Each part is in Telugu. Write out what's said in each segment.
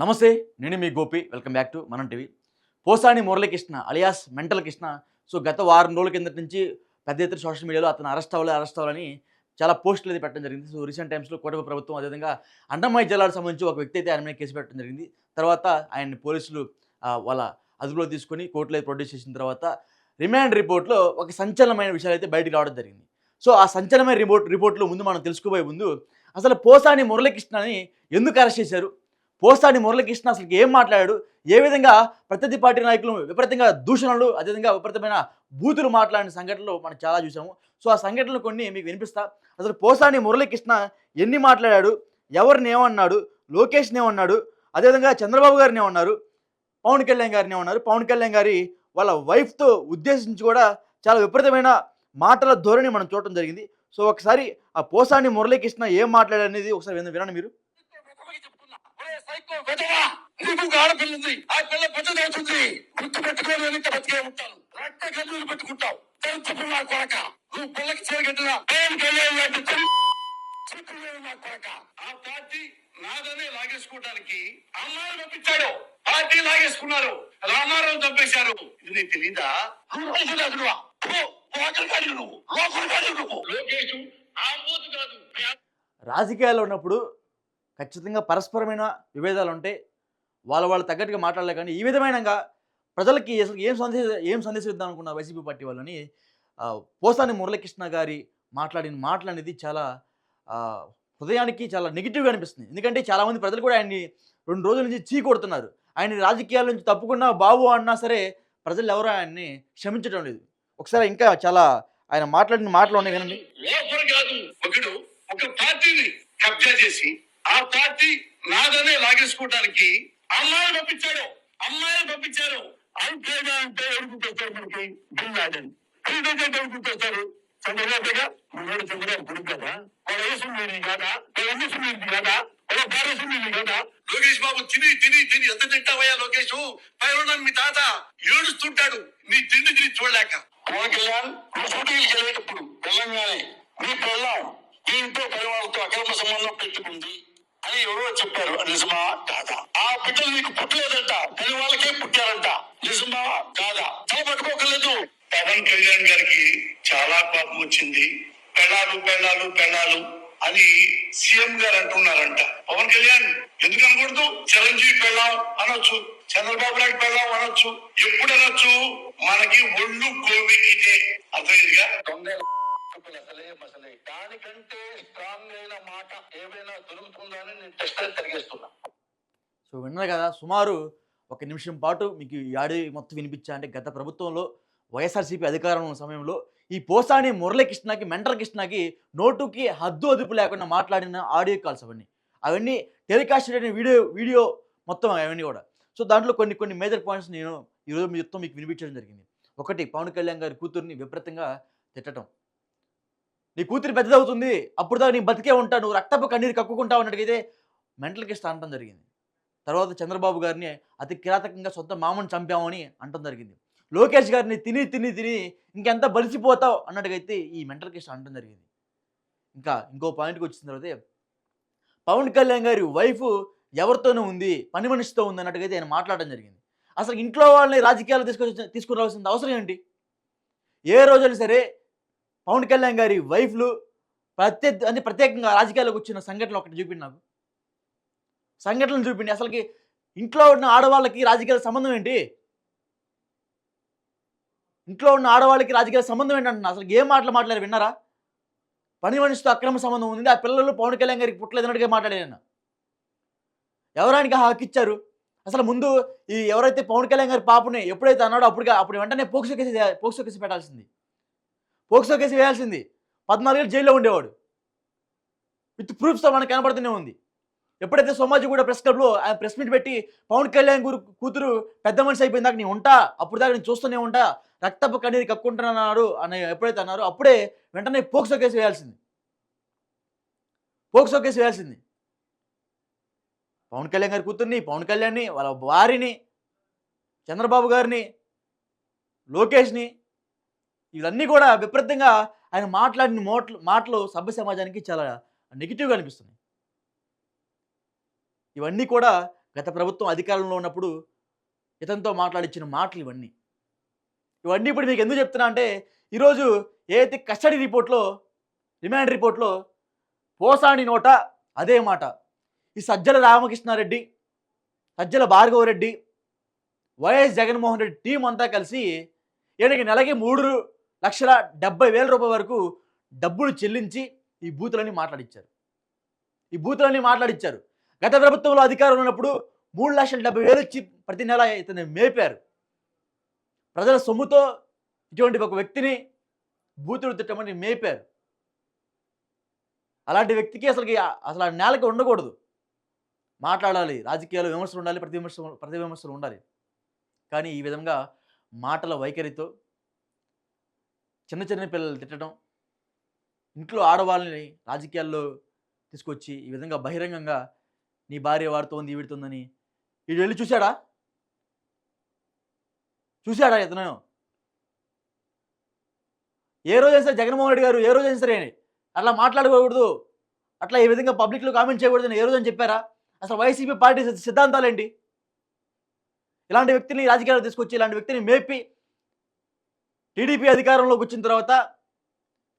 నమస్తే. నేను మీ గోపి. వెల్కమ్ బ్యాక్ టు మనం TV. Posani Muralikrishna alias mental Krishna. గత వారం రోజుల కిందట నుంచి పెద్ద ఎత్తున సోషల్ మీడియాలో అతను అరెస్ట్ అవ్వాలని చాలా పోస్టులు అయితే పెట్టడం జరిగింది. రీసెంట్ టైమ్స్‌లో కూటమి ప్రభుత్వం అదేవిధంగా అండమాన్ జిల్లాకు సంబంధించి ఒక వ్యక్తి అయితే ఆయన మీద కేసు పెట్టడం జరిగింది. తర్వాత ఆయన్ని పోలీసులు వాళ్ళ అదుపులో తీసుకొని కోర్టులో అయితే ప్రొడ్యూస్ చేసిన తర్వాత రిమాండ్ రిపోర్ట్‌లో ఒక సంచలనమైన విషయాలైతే బయటికి రావడం జరిగింది. ఆ సంచలనమైన రిపోర్ట్‌లో ముందు మనం తెలుసుకోబోయే ముందు అసలు పోసాని మురళీకృష్ణని ఎందుకు అరెస్ట్ చేశారు? పోసాని మురళీకృష్ణ అసలు ఏం మాట్లాడాడు? ఏ విధంగా ప్రత్యర్థి పార్టీ నాయకులు విపరీతంగా దూషణలు, అదేవిధంగా విపరీతమైన బూతులు మాట్లాడిన సంఘటనలు మనం చాలా చూసాము. ఆ సంఘటనలు కొన్ని మీకు వినిపిస్తా. అసలు పోసాని మురళీకృష్ణ ఎన్ని మాట్లాడాడు? ఎవరిని ఏమన్నాడు? లోకేష్‌ని ఏమన్నాడు? అదేవిధంగా చంద్రబాబు గారిని ఏమన్నారు? పవన్ కళ్యాణ్ గారిని ఏమన్నారు? పవన్ కళ్యాణ్ గారి వాళ్ళ వైఫ్‌తో ఉద్దేశించి కూడా చాలా విపరీతమైన మాటల ధోరణి మనం చూడటం జరిగింది. ఒకసారి ఆ పోసాని మురళీకృష్ణ ఏం మాట్లాడాడనేది ఒకసారి వినండి మీరు. నీకు ఆడపిల్ల ఉంది, ఆ పిల్ల పెద్దది అవుతుంది, గుర్తు పెట్టుకోని వెనక బతికే ఉంటాను, రక్త కన్నీరు పెట్టుకుంటావు. తెలుసు నా కొరక, నువ్వు పిల్లకి చేరగట్టిన నా కొరక. ఆ పార్టీ నాదనే లాగేసుకోవడానికి అమ్మాయిని పంపించాడు, పార్టీ లాగేసుకున్నారు, రామారావు చంపేశారు. ఇది నీకు తెలీదా? లోకేష్ ఆంబోతు కాదు. రాజకీయాల్లో ఉన్నప్పుడు ఖచ్చితంగా పరస్పరమైన విభేదాలు ఉంటాయి. వాళ్ళ తగ్గట్టుగా మాట్లాడలే. కానీ ఈ విధమైనగా ప్రజలకి అసలు ఏం సందేశం ఇద్దాం అనుకున్న వైసీపీ పార్టీ వాళ్ళని పోసాని మురళీకృష్ణ గారి మాట్లాడిన మాటలనేది చాలా హృదయానికి చాలా నెగిటివ్‌గా అనిపిస్తుంది. ఎందుకంటే చాలామంది ప్రజలు కూడా ఆయన్ని 2 రోజుల నుంచి చీ కొడుతున్నారు. ఆయన రాజకీయాల నుంచి తప్పుకున్నా బాబు అన్నా సరే ప్రజలు ఎవరు ఆయన్ని క్షమించడం లేదు. ఒకసారి ఇంకా చాలా ఆయన మాట్లాడిన మాటలు ఉన్నాయి వినండి. ఒక పార్టీని కబ్జా చేసి ఆ పార్టీ నాదనే లాగేసుకోవడానికి అమ్మాయిని పంపించారు. అంతేగా అంటే ఎడుగుతారు మనకి బిల్లాడని ఎడుగుతారు. చంద్రబాబుగా మనోడు చంద్రబాబు కొడుకు కదా, వాళ్ళ వేసుకునేది కదా, వాళ్ళ అమ్ముకునేది కదా, వాళ్ళ భార్యసుకునేది కదా. లోకేష్ బాబు తిని ఎంత తింటావయ్యా లోకేష్? పైన మీ తాత ఏడుస్తుంటాడు నీ తిండి చూడలేక. పవన్ కళ్యాణ్ షూటింగ్కి వెళ్ళేటప్పుడు తెలంగాణ మీ పిల్లం ఈ ఇంట్లో పరివాళ్ళతో అక్రమ సంబంధం పెట్టుకుంది అని ఎవరో చెప్పారు. నిజమా కాదా? ఆ బిడ్డలు నీకు పుట్టలేదంట, పని వాళ్ళకే పుట్టారంట. నిజమా కాదా? తల పట్టుకోకలేదు. పవన్ కళ్యాణ్ గారికి చాలా కోపం వచ్చింది. పెళ్ళాలు అని సీఎం గారు అంటున్నారంట. పవన్ కళ్యాణ్ ఎందుకు అనకూడదు? చిరంజీవి పెళ్ళాం అనొచ్చు, చంద్రబాబు నాయుడు పెళ్ళాం అనొచ్చు, ఎప్పుడు అనొచ్చు? మనకి ఒళ్ళు కోవికితే అర్థమైందిగా. దానికంటే స్ట్రాంగ్ అయిన మాట ఏమైనా దొరుకుతుందని నేను టెస్ట్ తిరిగేస్తున్నా. విన్నారు కదా, సుమారు 1 నిమిషం పాటు మీకు ఈ ఆడియో మొత్తం వినిపించా. అంటే గత ప్రభుత్వంలో వైఎస్ఆర్సీపీ అధికారం ఉన్న సమయంలో ఈ పోసాని మురళీకృష్ణకి మెంటల్ కృష్ణకి నోటుకి హద్దు అదుపు లేకుండా మాట్లాడిన ఆడియో కాల్స్ అవన్నీ టెలికాస్ట్ అయిన వీడియో మొత్తం అవన్నీ కూడా. దాంట్లో కొన్ని మేజర్ పాయింట్స్ నేను ఈరోజు మొత్తం మీకు వినిపించడం జరిగింది. ఒకటి, పవన్ కళ్యాణ్ గారి కూతుర్ని విపరీతంగా తిట్టడం. నీ కూతురు పెద్దదవుతుంది, అప్పుడు దాకా నీ బతికే ఉంటా, నువ్వు రక్తపు కన్నీరు కక్కుకుంటావు అన్నట్టుగైతే మెంటల్ కృష్ణ అనడం జరిగింది. తర్వాత చంద్రబాబు గారిని అతి కిరాతకంగా సొంత మామని చంపామని అనడం జరిగింది. లోకేష్ గారిని తిని ఇంకెంత బలిసిపోతావు అన్నట్టుగైతే ఈ మెంటల్ కృష్ణ అనడం జరిగింది. ఇంకో పాయింట్కి వచ్చిన తర్వాత పవన్ కళ్యాణ్ గారి వైఫ్ ఎవరితోనూ ఉంది, పని మనిషితో ఉంది అన్నట్టుగైతే ఆయన మాట్లాడడం జరిగింది. అసలు ఇంట్లో వాళ్ళని రాజకీయాలు తీసుకురావాల్సిన అవసరం ఏంటి? ఏ రోజైనా సరే పవన్ కళ్యాణ్ గారి వైఫ్లు ప్రత్యేకంగా రాజకీయాల్లోకి వచ్చిన సంఘటనలు ఒకటి చూపిండి, నాకు సంఘటనలు చూపిండి. అసలుకి ఇంట్లో ఉన్న ఆడవాళ్ళకి రాజకీయాల సంబంధం ఏంటి? ఇంట్లో ఉన్న ఆడవాళ్ళకి రాజకీయాల సంబంధం ఏంటంటున్నా. అసలు ఏం మాట్లాడారు విన్నారా? పని మనిషితో అక్రమ సంబంధం ఉంది, ఆ పిల్లలు పవన్ కళ్యాణ్ గారికి పుట్టలేదు అన్నట్టుగా మాట్లాడాను. ఎవరానికి హక్కు ఇచ్చారు? అసలు ముందు ఎవరైతే పవన్ కళ్యాణ్ గారి పాపని ఎప్పుడైతే అన్నాడో అప్పుడు వెంటనే పోక్సో కేసు పెట్టాల్సింది, పోక్సో కేసు వేయాల్సింది. 14 ఏళ్ళు జైల్లో ఉండేవాడు. విత్ ప్రూఫ్స్తో మనకు కనబడుతూనే ఉంది. ఎప్పుడైతే సోమాజిగూడ ప్రెస్ క్లబ్లో ఆయన ప్రెస్ మీట్ పెట్టి పవన్ కళ్యాణ్ కూతురు పెద్ద మనిషి అయిపోయిన దాకా నేను ఉంటా, అప్పుడు దాకా నేను చూస్తూనే ఉంటా, రక్తపు కన్నీరు కక్కుంటున్నాడు అని ఎప్పుడైతే అన్నారో అప్పుడే వెంటనే పోక్సో కేసు వేయాల్సింది. పవన్ కళ్యాణ్ గారి కూతుర్ని, పవన్ కళ్యాణ్ని, వాళ్ళ భార్యని, చంద్రబాబు గారిని, లోకేష్ని, ఇవన్నీ కూడా విపరీతంగా ఆయన మాట్లాడిన మాటలు సభ్య సమాజానికి చాలా నెగిటివ్గా అనిపిస్తున్నాయి. ఇవన్నీ కూడా గత ప్రభుత్వం అధికారంలో ఉన్నప్పుడు ఇతనితో మాట్లాడిచ్చిన మాటలు ఇవన్నీ. ఇవన్నీ ఇప్పుడు మీకు ఎందుకు చెప్తున్నా అంటే, ఈరోజు ఏదైతే కస్టడీ రిపోర్ట్‌లో, రిమాండ్ రిపోర్ట్‌లో పోసాని నోట అదే మాట. ఈ సజ్జల రామకృష్ణారెడ్డి, సజ్జల భార్గవరెడ్డి, వైఎస్ జగన్మోహన్ రెడ్డి టీమ్ అంతా కలిసి ఈయనకి నెలకి రూ. 3,70,000 వరకు డబ్బులు చెల్లించి ఈ బూతులన్నీ మాట్లాడిచ్చారు. గత ప్రభుత్వంలో అధికారంలో ఉన్నప్పుడు 3,70,000 ఇచ్చి ప్రతి నెల ఇతన్ని మేపారు. ప్రజల సొమ్ముతో ఇటువంటి ఒక వ్యక్తిని బూతులు తిట్టమని మేపారు. అలాంటి వ్యక్తికి అసలు ఆ నేలకి ఉండకూడదు. మాట్లాడాలి, రాజకీయాల్లో విమర్శలు ఉండాలి, ప్రతి విమర్శలు ఉండాలి. కానీ ఈ విధంగా మాటల వైఖరితో చిన్న చిన్న పిల్లలు తిట్టడం, ఇంట్లో ఆడవాళ్ళని రాజకీయాల్లో తీసుకొచ్చి ఈ విధంగా బహిరంగంగా నీ భార్య వాడుతోంది, వీడుతోందని వీడు వెళ్ళి చూశాడా ఇతను? ఏ రోజైనా సరే జగన్మోహన్ రెడ్డి గారు ఏ రోజైనా సరే అట్లా మాట్లాడకూడదు, అట్లా ఈ విధంగా పబ్లిక్లో కామెంట్ చేయకూడదని ఏ రోజని చెప్పారా? అసలు వైసీపీ పార్టీ సిద్ధాంతాలేంటి? ఇలాంటి వ్యక్తిని రాజకీయాలు తీసుకొచ్చి ఇలాంటి వ్యక్తిని మేపి టీడీపీ అధికారంలోకి వచ్చిన తర్వాత,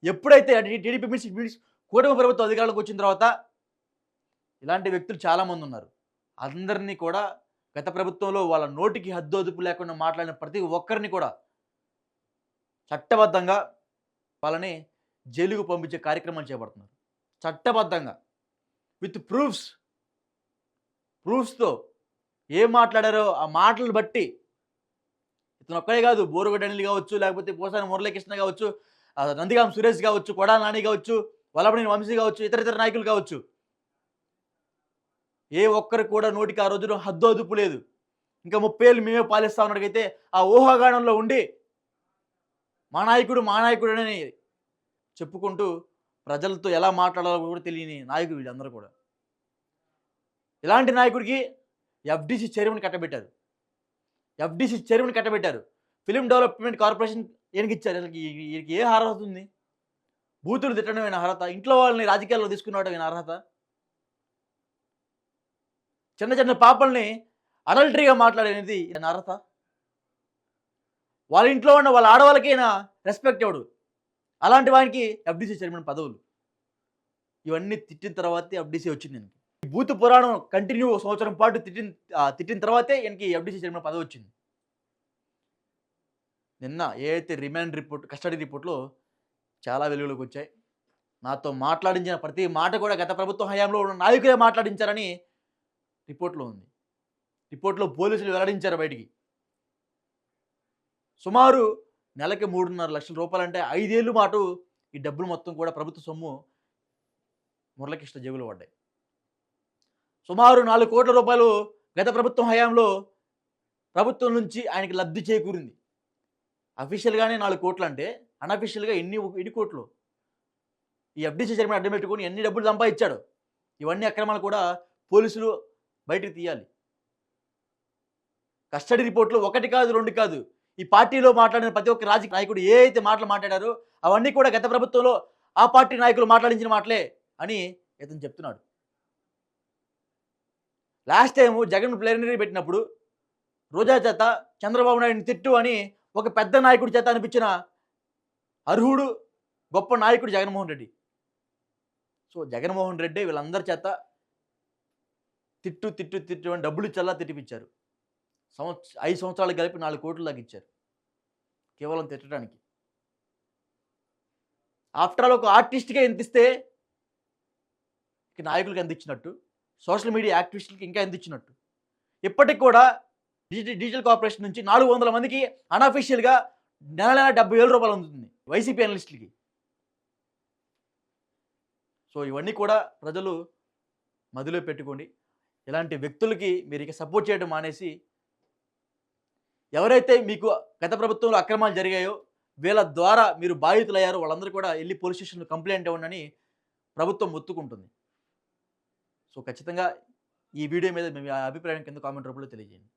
ఎప్పుడైతే టీడీపీ మీన్స్ కూటమి ప్రభుత్వం అధికారంలోకి వచ్చిన తర్వాత ఇలాంటి వ్యక్తులు చాలామంది ఉన్నారు. అందరినీ కూడా గత ప్రభుత్వంలో వాళ్ళ నోటికి హద్దు అదుపు లేకుండా మాట్లాడిన ప్రతి ఒక్కరిని కూడా చట్టబద్ధంగా వాళ్ళని జైలుకు పంపించే కార్యక్రమాలు చేపడుతున్నారు. చట్టబద్ధంగా విత్ ప్రూఫ్స్తో ఏం మాట్లాడారో ఆ మాటలు బట్టి ఇతను ఒక్కడే కాదు, బోరుగడ్డ అనిల్ కావచ్చు, లేకపోతే పోసాని మురళీకృష్ణ కావచ్చు, నందిగాం సురేష్ కావచ్చు, కొడాల నాని కావచ్చు, వల్లభనేని వంశీ కావచ్చు, ఇతర నాయకులు కావచ్చు, ఏ ఒక్కరు కూడా నోటికి ఆ రోజున హద్దు అదుపు లేదు. ఇంకా 30 ఏళ్ళు మేమే పాలిస్తా ఉన్నట్టుగైతే ఆ ఊహాగానంలో ఉండి మా నాయకుడు అని చెప్పుకుంటూ ప్రజలతో ఎలా మాట్లాడాలో కూడా తెలియని నాయకుడు వీళ్ళందరూ కూడా. ఇలాంటి నాయకుడికి ఎఫ్డీసీ చైర్మన్ కట్టబెట్టారు. ఫిలిం డెవలప్మెంట్ కార్పొరేషన్ ఈయనకి ఇచ్చారు. ఈయనకి ఏ అర్హత ఉంది? బూతులు తిట్టడం ఈయన అర్హత? ఇంట్లో వాళ్ళని రాజకీయాల్లో తీసుకున్నాడు ఈయన అర్హత? చిన్న చిన్న పాపల్ని అడల్టరీగా మాట్లాడేది ఈయన అర్హత? వాళ్ళ ఇంట్లో ఉన్న వాళ్ళ ఆడవాళ్ళకి ఈయన రెస్పెక్ట్ ఇవ్వడు. అలాంటి వానికి ఎఫ్డీసీ చైర్మన్ పదవులు. ఇవన్నీ తిట్టిన తర్వాతే ఎఫ్డీసీ వచ్చింది ఈయనకి. బూత్ పురాణం కంటిన్యూ సంవత్సరం పాటు తిట్టిన తర్వాతే ఈయనకి ఎఫ్డీసీ చైర్మన్ పదవి వచ్చింది. నిన్న ఏదైతే రిమాండ్ రిపోర్ట్, కస్టడీ రిపోర్ట్లో చాలా వెలుగులోకి వచ్చాయి. నాతో మాట్లాడించిన ప్రతి మాట కూడా గత ప్రభుత్వ హయాంలో ఉన్న నాయకులే మాట్లాడించారని రిపోర్ట్లో ఉంది. రిపోర్ట్లో పోలీసులు వెల్లడించారు బయటికి. సుమారు నెలకి 3.5 లక్షల రూపాయలంటే 5 ఏళ్ళు పాటు ఈ డబ్బులు మొత్తం కూడా ప్రభుత్వ సొమ్ము మురళీకృష్ణ జేబులో పడ్డాయి. సుమారు 4 కోట్ల రూపాయలు గత ప్రభుత్వం హయాంలో ప్రభుత్వం నుంచి ఆయనకి లబ్ధి చేకూరింది. అఫీషియల్గానే 4 కోట్లు అంటే అన్అఫీషియల్గా ఎన్ని కోట్లు ఈ ఎఫ్డీసీ చైర్మన్ అడ్డం పెట్టుకొని ఎన్ని డబ్బులు సంపాదించాడు? ఇవన్నీ అక్రమాలు కూడా పోలీసులు బయటకు తీయాలి. కస్టడీ రిపోర్ట్లు 1 కాదు 2 కాదు, ఈ పార్టీలో మాట్లాడిన ప్రతి ఒక్క రాజకీయ నాయకుడు ఏ అయితే మాటలు మాట్లాడారో అవన్నీ కూడా గత ప్రభుత్వంలో ఆ పార్టీ నాయకులు మాట్లాడించిన మాటలే అని ఇతను చెప్తున్నాడు. లాస్ట్ టైం జగన్ ప్లేనరీ పెట్టినప్పుడు రోజా చేత చంద్రబాబు నాయుడిని తిట్టు అని ఒక పెద్ద నాయకుడి చేత అనిపించిన అర్హుడు, గొప్ప నాయకుడు జగన్మోహన్ రెడ్డి. సో జగన్మోహన్ రెడ్డి వీళ్ళందరి చేత తిట్టు అని డబ్బులు ఇచ్చల్లా తిట్టిపించారు. 5 సంవత్సరాలు కలిపి 4 కోట్లు దాకా ఇచ్చారు కేవలం తిట్టడానికి. ఆఫ్టర్ ఆల్ ఒక ఆర్టిస్ట్గా ఎంత ఇస్తే నాయకులకి ఎంత ఇచ్చినట్టు, సోషల్ మీడియా యాక్టివిస్టులకి ఇంకా ఎంత ఇచ్చినట్టు. ఇప్పటికి కూడా డిజిటల్ కార్పొరేషన్ నుంచి 400 మందికి అన్అఫీషియల్గా నెల 70,000 రూపాయలు అందుతుంది వైసీపీ అనలిస్టులకి. సో ఇవన్నీ కూడా ప్రజలు మదిలో పెట్టుకోండి. ఇలాంటి వ్యక్తులకి మీరు ఇక సపోర్ట్ చేయడం మానేసి, ఎవరైతే మీకు గత ప్రభుత్వంలో అక్రమాలు జరిగాయో వీళ్ళ ద్వారా మీరు బాధితులయ్యారో వాళ్ళందరూ కూడా వెళ్ళి పోలీస్ స్టేషన్లో కంప్లైంట్ ఇవ్వండి ప్రభుత్వం ఒత్తుకుంటుంది. సో ఖచ్చితంగా ఈ వీడియో మీద మీ అభిప్రాయం కింద కామెంట్ రూపంలో తెలియజేయండి.